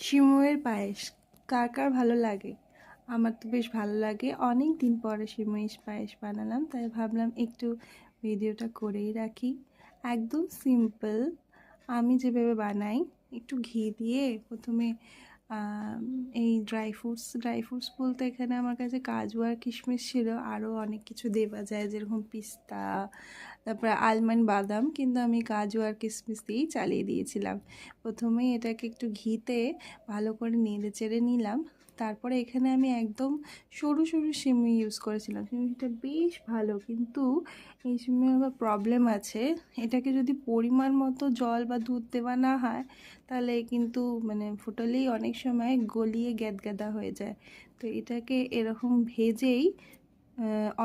সিমইয়ের পায়েস কার কার ভালো লাগে? আমার তো বেশ ভালো লাগে। অনেক দিন পরে সিমইয়ের পায়েস বানালাম, তাই ভাবলাম একটু ভিডিওটা করেই রাখি। একদম সিম্পল, আমি যেভাবে বানাই। একটু ঘি দিয়ে প্রথমে এই ড্রাই ফ্রুটস বলতে এখানে আমার কাছে কাজু আর কিশমিশ ছিল, আরও অনেক কিছু দেওয়া যায় যেরকম পিস্তা, তারপরে আলমন্ড, বাদাম, কিন্তু আমি কাজু আর কিশমিশ দিয়েই চালিয়ে দিয়েছিলাম। প্রথমেই এটাকে একটু ঘিতে ভালো করে নেড়ে চেড়ে নিলাম। তারপরে এখানে আমি একদম সরু সরু সিমই ইউজ করেছিলাম। সিমইটা বেশ ভালো, কিন্তু এই সিমইয়ের আবার প্রবলেম আছে। এটাকে যদি পরিমাণ মতো জল বা দুধ দেওয়া না হয়, তাহলে কিন্তু ফোটালেই অনেক সময় গলিয়ে গ্যাদগ্যাদা হয়ে যায়। তো এটাকে এরকম ভেজেই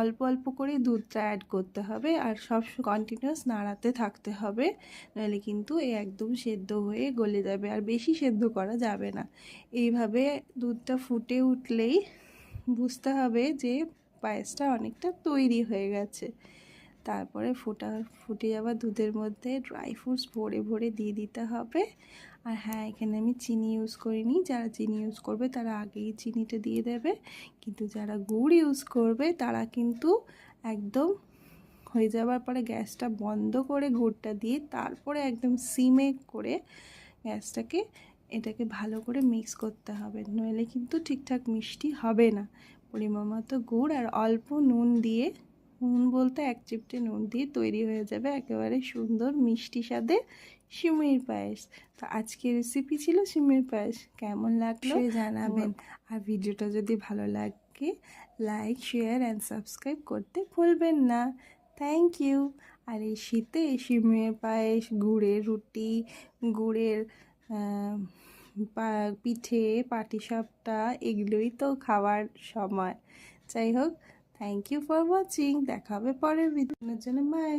অল্প অল্প করে দুধটা অ্যাড করতে হবে, আর সব কন্টিনিউয়াস নাড়াতে থাকতে হবে, নাহলে কিন্তু একদম সেদ্ধ হয়ে গলে যাবে, আর বেশি সেদ্ধ করা যাবে না। এইভাবে দুধটা ফুটে উঠলেই বুঝতে হবে যে পায়েসটা অনেকটা তৈরি হয়ে গেছে। তারপরে ফুটে যাওয়া দুধের মধ্যে ড্রাই ফ্রুটস ভরে ভরে দিয়ে দিতে হবে। আর হ্যাঁ, এখানে আমি চিনি ইউজ করিনি। যারা চিনি ইউজ করবে তারা আগেই চিনিটা দিয়ে দেবে, কিন্তু যারা গুড় ইউজ করবে তারা কিন্তু একদম হয়ে যাওয়ার পরে গ্যাসটা বন্ধ করে গুড়টা দিয়ে তারপরে একদম সিমে করে এটাকে ভালো করে মিক্স করতে হবে, নইলে কিন্তু ঠিকঠাক মিষ্টি হবে না। পরিমাণ মতো গুড় আর অল্প নুন দিয়ে, নুন বলতে এক চিমটে নুন দিয়ে তৈরি হয়ে যাবে একেবারে সুন্দর মিষ্টি স্বাদের সিমইয়ের পায়েস। তো আজকের রেসিপি ছিল সিমইয়ের পায়েস। কেমন লাগলো জানাবেন, আর ভিডিওটা যদি ভালো লাগে লাইক, শেয়ার অ্যান্ড সাবস্ক্রাইব করতে ভুলবেন না। Thank you. আর এই শীতে সিমইয়ের পায়েস, গুড়ের রুটি, গুড়ের পিঠে, পাটিসাপটা, এগুলোই তো খাওয়ার সময়। যাই হোক, থ্যাংক ইউ ফর ওয়াচিং। দেখা হবে পরের ভিডিওর জন্য। বাই।